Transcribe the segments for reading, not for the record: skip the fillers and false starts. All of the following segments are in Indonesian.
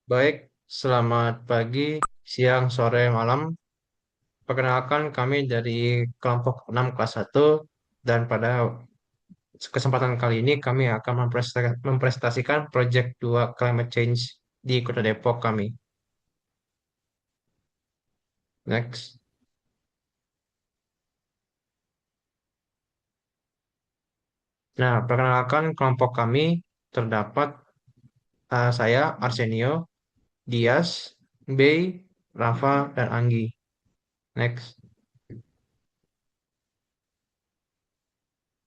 Baik, selamat pagi, siang, sore, malam. Perkenalkan kami dari kelompok 6 kelas 1 dan pada kesempatan kali ini kami akan mempresentasikan proyek 2 climate change di Kota Depok kami. Next. Nah, perkenalkan kelompok kami terdapat saya Arsenio, Dias, Bey, Rafa, dan Anggi. Next.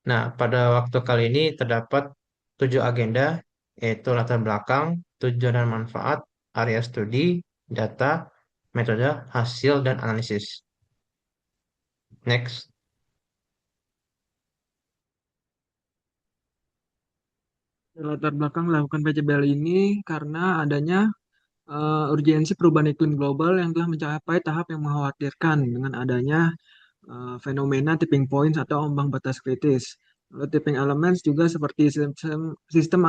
Nah, pada waktu kali ini terdapat 7 agenda, yaitu latar belakang, tujuan dan manfaat, area studi, data, metode, hasil, dan analisis. Next. Latar belakang melakukan PCBL ini karena adanya urgensi perubahan iklim global yang telah mencapai tahap yang mengkhawatirkan dengan adanya fenomena tipping points atau ambang batas kritis. Lalu tipping elements juga seperti sistem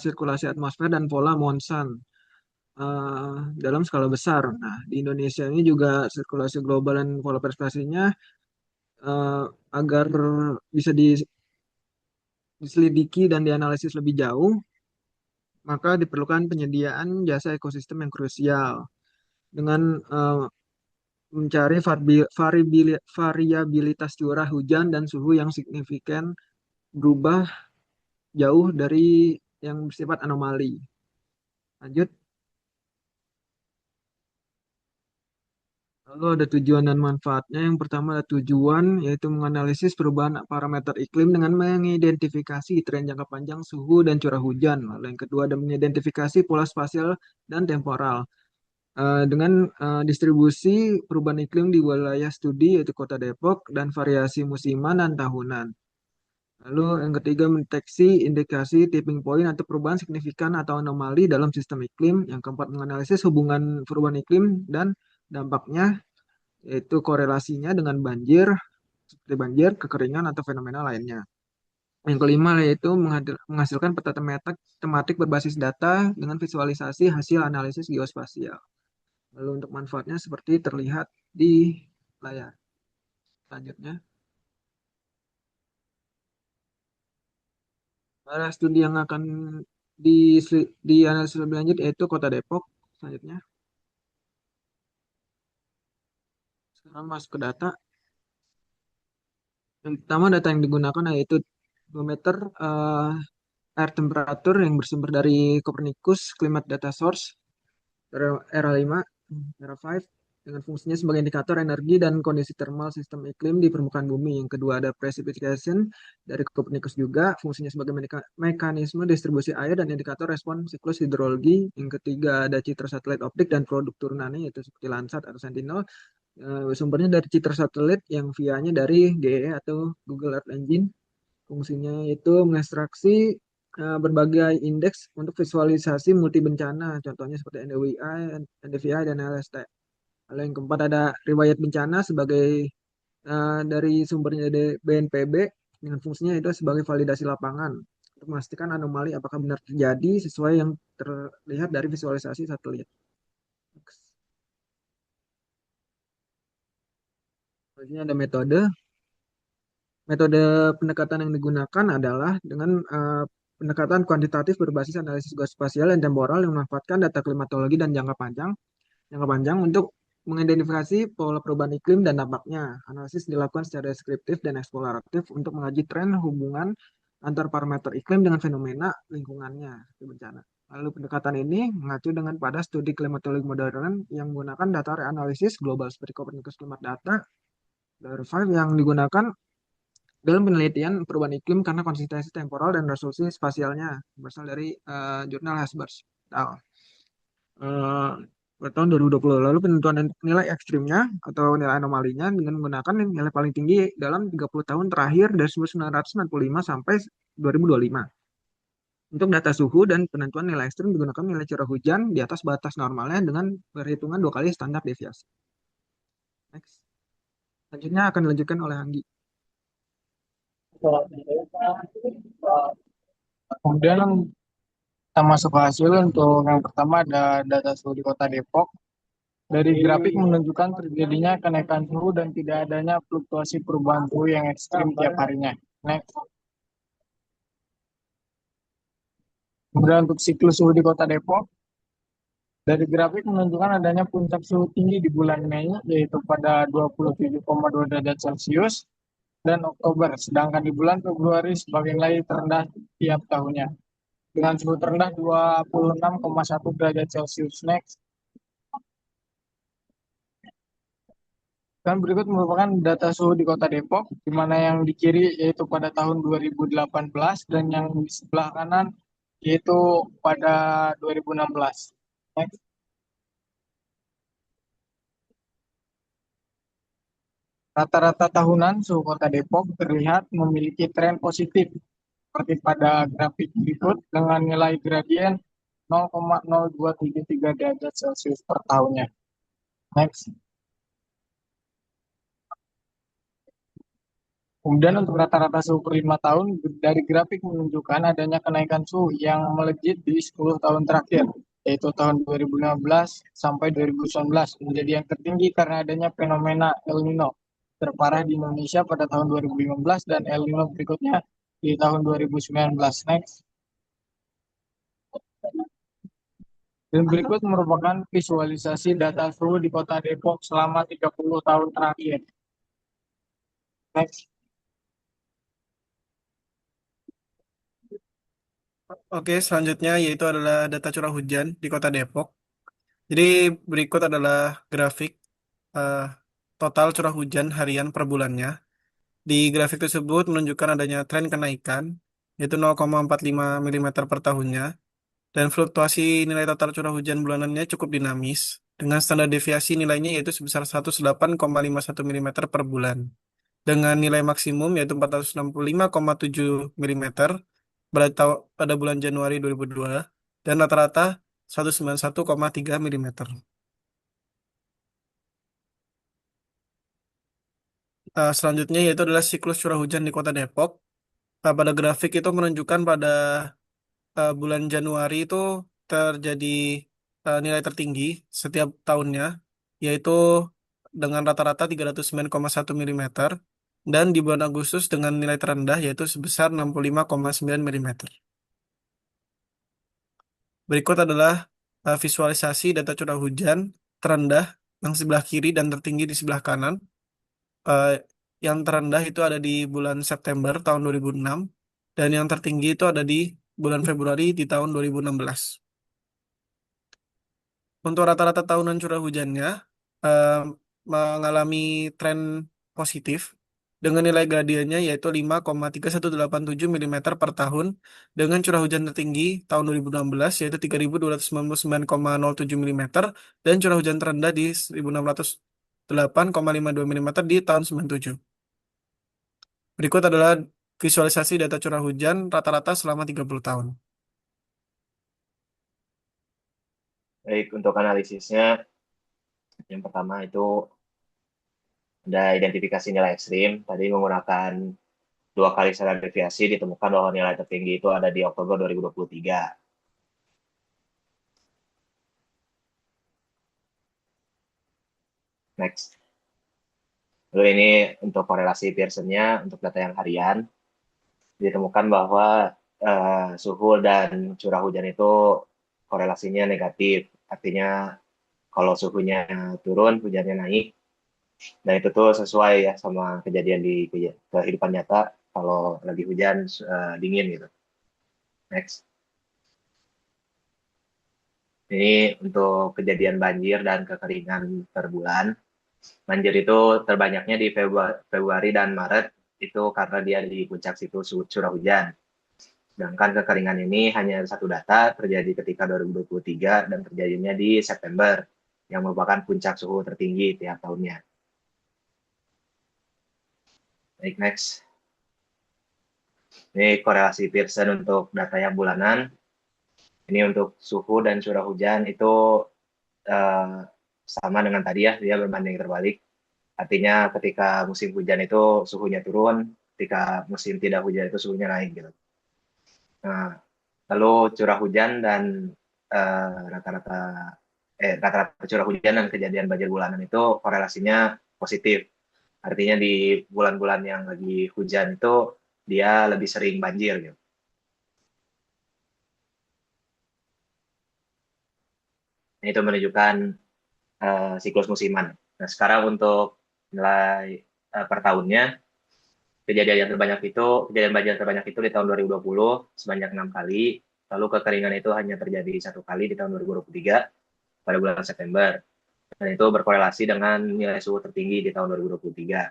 sirkulasi atmosfer dan pola monsun dalam skala besar. Nah, di Indonesia ini juga sirkulasi global dan pola perspesiesnya eh, agar bisa diselidiki dan dianalisis lebih jauh, maka diperlukan penyediaan jasa ekosistem yang krusial dengan mencari variabilitas curah hujan dan suhu yang signifikan berubah jauh dari yang bersifat anomali. Lanjut, lalu ada tujuan dan manfaatnya. Yang pertama ada tujuan, yaitu menganalisis perubahan parameter iklim dengan mengidentifikasi tren jangka panjang suhu dan curah hujan. Lalu yang kedua ada mengidentifikasi pola spasial dan temporal. Dengan distribusi perubahan iklim di wilayah studi yaitu Kota Depok dan variasi musiman dan tahunan. Lalu yang ketiga mendeteksi indikasi tipping point atau perubahan signifikan atau anomali dalam sistem iklim. Yang keempat menganalisis hubungan perubahan iklim dan dampaknya yaitu korelasinya dengan banjir seperti banjir, kekeringan atau fenomena lainnya. Yang kelima yaitu menghasilkan peta tematik berbasis data dengan visualisasi hasil analisis geospasial. Lalu untuk manfaatnya seperti terlihat di layar. Selanjutnya, area studi yang akan di, dianalisis lebih lanjut yaitu Kota Depok. Selanjutnya, sekarang masuk ke data. Yang pertama data yang digunakan yaitu barometer air temperatur yang bersumber dari Copernicus Climate Data Source era 5, era 5 dengan fungsinya sebagai indikator energi dan kondisi thermal sistem iklim di permukaan bumi. Yang kedua ada precipitation dari Copernicus juga, fungsinya sebagai mekanisme distribusi air dan indikator respon siklus hidrologi. Yang ketiga ada citra satelit optik dan produk turunannya yaitu seperti Landsat atau Sentinel. Sumbernya dari citra satelit yang via-nya dari GEE atau Google Earth Engine. Fungsinya itu mengekstraksi berbagai indeks untuk visualisasi multi bencana, contohnya seperti NDWI, NDVI, dan LST. Lalu yang keempat ada riwayat bencana sebagai dari sumbernya dari BNPB dengan fungsinya itu sebagai validasi lapangan untuk memastikan anomali apakah benar terjadi sesuai yang terlihat dari visualisasi satelit. Selanjutnya ada metode. Metode pendekatan yang digunakan adalah dengan pendekatan kuantitatif berbasis analisis geospasial dan temporal yang memanfaatkan data klimatologi dan jangka panjang untuk mengidentifikasi pola perubahan iklim dan dampaknya. Analisis dilakukan secara deskriptif dan eksploratif untuk mengaji tren hubungan antar parameter iklim dengan fenomena lingkungannya di bencana. Lalu pendekatan ini mengacu dengan pada studi klimatologi modern yang menggunakan data reanalisis global seperti Copernicus Climate Data, dari 5 yang digunakan dalam penelitian perubahan iklim karena konsistensi temporal dan resolusi spasialnya berasal dari jurnal Hasbers. Eh, pada tahun 2020 lalu penentuan nilai ekstrimnya atau nilai anomalinya dengan menggunakan nilai paling tinggi dalam 30 tahun terakhir dari 1995 sampai 2025. Untuk data suhu dan penentuan nilai ekstrim digunakan nilai curah hujan di atas batas normalnya dengan perhitungan 2 kali standar deviasi. Next. Selanjutnya akan dilanjutkan oleh Anggi. Kemudian Kita masuk ke hasil. Untuk yang pertama ada data suhu di Kota Depok. Dari grafik menunjukkan terjadinya kenaikan suhu dan tidak adanya fluktuasi perubahan suhu yang ekstrim tiap harinya. Next. Kemudian untuk siklus suhu di Kota Depok, dari grafik menunjukkan adanya puncak suhu tinggi di bulan Mei, yaitu pada 27,2 derajat Celcius, dan Oktober, sedangkan di bulan Februari sebagai nilai terendah tiap tahunnya, dengan suhu terendah 26,1 derajat Celcius. Next. Dan berikut merupakan data suhu di Kota Depok, di mana yang di kiri yaitu pada tahun 2018 dan yang di sebelah kanan yaitu pada 2016. Next. Rata-rata tahunan suhu Kota Depok terlihat memiliki tren positif, seperti pada grafik berikut dengan nilai gradien 0,0273 derajat Celcius per tahunnya. Next. Kemudian untuk rata-rata suhu per 5 tahun, dari grafik menunjukkan adanya kenaikan suhu yang melejit di 10 tahun terakhir, yaitu tahun 2015 sampai 2019, menjadi yang tertinggi karena adanya fenomena El Nino terparah di Indonesia pada tahun 2015 dan El Nino berikutnya di tahun 2019. Next. Dan berikut merupakan visualisasi data suhu di Kota Depok selama 30 tahun terakhir. Next. Oke, selanjutnya yaitu adalah data curah hujan di Kota Depok. Jadi berikut adalah grafik eh, total curah hujan harian per bulannya. Di grafik tersebut menunjukkan adanya tren kenaikan, yaitu 0,45 mm per tahunnya, dan fluktuasi nilai total curah hujan bulanannya cukup dinamis, dengan standar deviasi nilainya yaitu sebesar 108,51 mm per bulan, dengan nilai maksimum yaitu 465,7 mm pada bulan Januari 2002, dan rata-rata 191,3 mm. Selanjutnya yaitu adalah siklus curah hujan di Kota Depok. Pada grafik itu menunjukkan pada bulan Januari itu terjadi nilai tertinggi setiap tahunnya, yaitu dengan rata-rata 309,1 mm, dan di bulan Agustus dengan nilai terendah yaitu sebesar 65,9 mm. Berikut adalah visualisasi data curah hujan terendah yang sebelah kiri dan tertinggi di sebelah kanan. Eh, yang terendah itu ada di bulan September tahun 2006 dan yang tertinggi itu ada di bulan Februari di tahun 2016. Untuk rata-rata tahunan curah hujannya eh, mengalami tren positif dengan nilai gradiennya yaitu 5,3187 mm per tahun, dengan curah hujan tertinggi tahun 2016 yaitu 3.299,07 mm, dan curah hujan terendah di 1.608,52 mm di tahun 97. Berikut adalah visualisasi data curah hujan rata-rata selama 30 tahun. Baik, untuk analisisnya, yang pertama itu ada identifikasi nilai ekstrim. Tadi menggunakan 2 kali standar deviasi ditemukan bahwa nilai tertinggi itu ada di Oktober 2023. Next. Lalu ini untuk korelasi Pearson-nya untuk data yang harian ditemukan bahwa suhu dan curah hujan itu korelasinya negatif. Artinya kalau suhunya turun, hujannya naik. Dan itu tuh sesuai ya sama kejadian di kehidupan nyata kalau lagi hujan dingin gitu. Next. Ini untuk kejadian banjir dan kekeringan per bulan. Banjir itu terbanyaknya di Februari dan Maret, itu karena dia di puncak siklus curah hujan. Sedangkan kekeringan ini hanya satu data terjadi ketika 2023 dan terjadinya di September, yang merupakan puncak suhu tertinggi tiap tahunnya. Baik, next. Ini korelasi Pearson untuk data yang bulanan. Ini untuk suhu dan curah hujan itu sama dengan tadi ya, dia berbanding terbalik. Artinya ketika musim hujan itu suhunya turun, ketika musim tidak hujan itu suhunya naik gitu. Nah, Lalu curah hujan dan rata-rata rata-rata curah hujan dan kejadian banjir bulanan itu korelasinya positif. Artinya di bulan-bulan yang lagi hujan itu dia lebih sering banjir gitu. Nah, itu menunjukkan siklus musiman. Nah, sekarang untuk nilai per tahunnya, kejadian banjir terbanyak itu di tahun 2020 sebanyak 6 kali, lalu kekeringan itu hanya terjadi 1 kali di tahun 2023 pada bulan September. Dan itu berkorelasi dengan nilai suhu tertinggi di tahun 2023.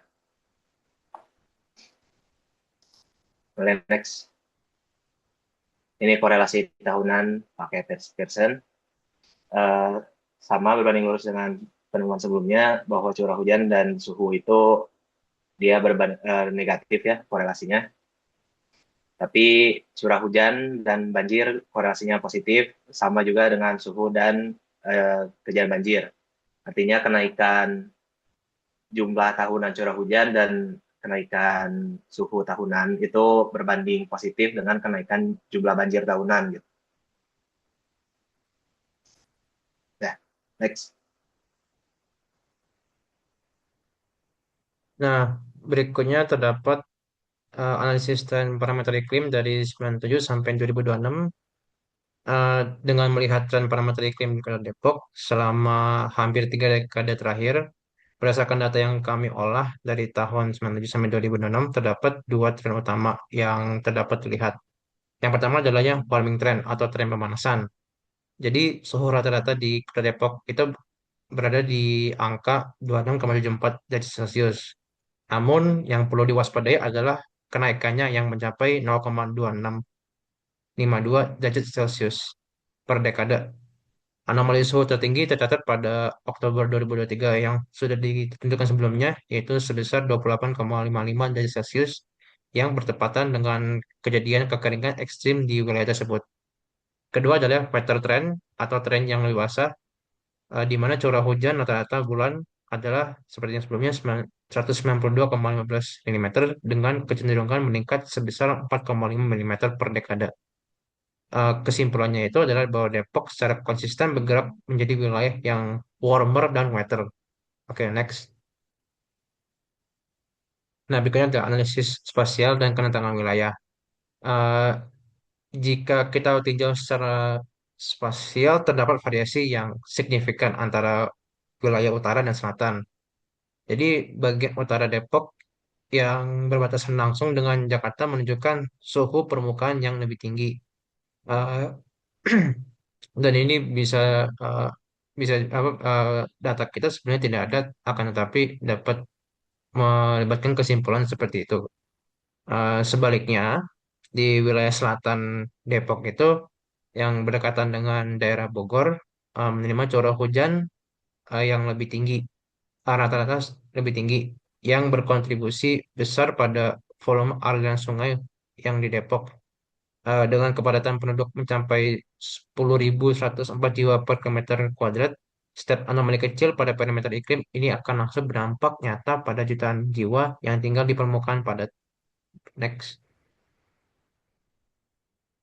Mulai next. Ini korelasi tahunan pakai Pearson. Uh, Sama berbanding lurus dengan penemuan sebelumnya bahwa curah hujan dan suhu itu dia negatif ya korelasinya. Tapi curah hujan dan banjir korelasinya positif, sama juga dengan suhu dan kejadian banjir. Artinya kenaikan jumlah tahunan curah hujan dan kenaikan suhu tahunan itu berbanding positif dengan kenaikan jumlah banjir tahunan gitu. Nah, next. Nah, berikutnya terdapat analisis tren parameter iklim dari 97 sampai 2026 dengan melihat tren parameter iklim di Kota Depok selama hampir 3 dekade terakhir. Berdasarkan data yang kami olah dari tahun 97 sampai 2026, terdapat dua tren utama yang terdapat terlihat. Yang pertama adalah yang warming trend atau tren pemanasan. Jadi suhu rata-rata di Kota Depok itu berada di angka 26,74 derajat Celcius. Namun yang perlu diwaspadai adalah kenaikannya yang mencapai 0,2652 derajat Celcius per dekade. Anomali suhu tertinggi tercatat pada Oktober 2023 yang sudah ditentukan sebelumnya, yaitu sebesar 28,55 derajat Celcius yang bertepatan dengan kejadian kekeringan ekstrim di wilayah tersebut. Kedua adalah weather trend atau tren yang lebih basah, di mana curah hujan rata-rata bulan adalah seperti yang sebelumnya 192,15 mm dengan kecenderungan meningkat sebesar 4,5 mm per dekade. Kesimpulannya itu adalah bahwa Depok secara konsisten bergerak menjadi wilayah yang warmer dan wetter. Oke, next. Nah, berikutnya adalah analisis spasial dan ketentangan wilayah. Eh, Jika kita tinjau secara spasial, terdapat variasi yang signifikan antara wilayah utara dan selatan. Jadi, bagian utara Depok yang berbatasan langsung dengan Jakarta menunjukkan suhu permukaan yang lebih tinggi. Eh, dan ini bisa eh, bisa apa data kita sebenarnya tidak ada, akan tetapi dapat melibatkan kesimpulan seperti itu. Sebaliknya di wilayah selatan Depok itu yang berdekatan dengan daerah Bogor menerima curah hujan yang lebih tinggi, rata-rata lebih tinggi, yang berkontribusi besar pada volume aliran sungai yang di Depok. Dengan kepadatan penduduk mencapai 10.104 jiwa per kilometer kuadrat, setiap anomali kecil pada parameter iklim ini akan langsung berdampak nyata pada jutaan jiwa yang tinggal di permukaan padat. Next.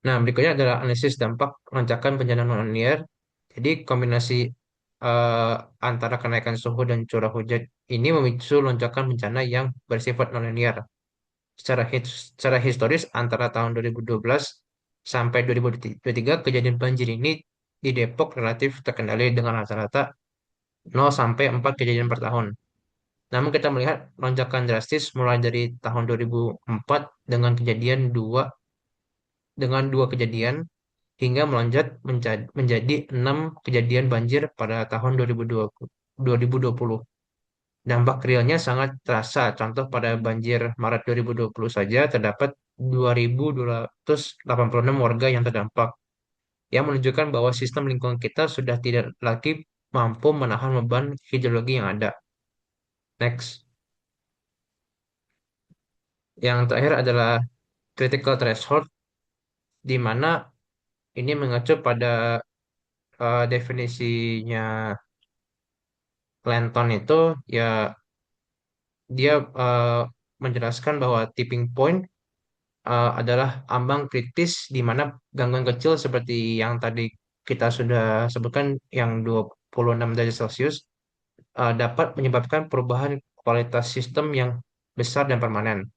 Nah, berikutnya adalah analisis dampak lonjakan bencana non-linear. Jadi, kombinasi eh, antara kenaikan suhu dan curah hujan ini memicu lonjakan bencana yang bersifat non-linear. Secara historis, antara tahun 2012 sampai 2023, kejadian banjir ini di Depok relatif terkendali dengan rata-rata 0 sampai 4 kejadian per tahun. Namun kita melihat lonjakan drastis mulai dari tahun 2004 dengan dua kejadian hingga melonjak menjadi 6 kejadian banjir pada tahun 2020. Dampak realnya sangat terasa. Contoh pada banjir Maret 2020 saja terdapat 2.286 warga yang terdampak, yang menunjukkan bahwa sistem lingkungan kita sudah tidak lagi mampu menahan beban hidrologi yang ada. Next. Yang terakhir adalah critical threshold, di mana ini mengacu pada definisinya Lenton itu, ya dia menjelaskan bahwa tipping point adalah ambang kritis di mana gangguan kecil seperti yang tadi kita sudah sebutkan yang 26 derajat Celcius dapat menyebabkan perubahan kualitas sistem yang besar dan permanen.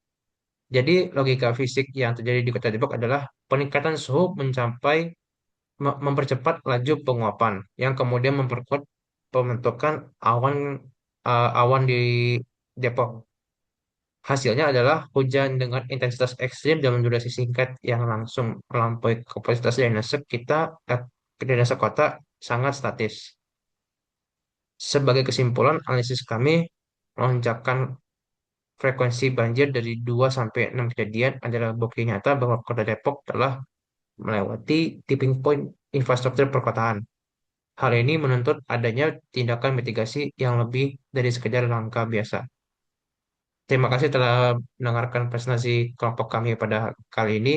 Jadi logika fisik yang terjadi di Kota Depok adalah peningkatan suhu mempercepat laju penguapan yang kemudian memperkuat pembentukan awan di Depok. Hasilnya adalah hujan dengan intensitas ekstrim dalam durasi singkat yang langsung melampaui kapasitas drainase drainase kota sangat statis. Sebagai kesimpulan, analisis kami lonjakan frekuensi banjir dari 2 sampai 6 kejadian adalah bukti nyata bahwa Kota Depok telah melewati tipping point infrastruktur perkotaan. Hal ini menuntut adanya tindakan mitigasi yang lebih dari sekedar langkah biasa. Terima kasih telah mendengarkan presentasi kelompok kami pada kali ini.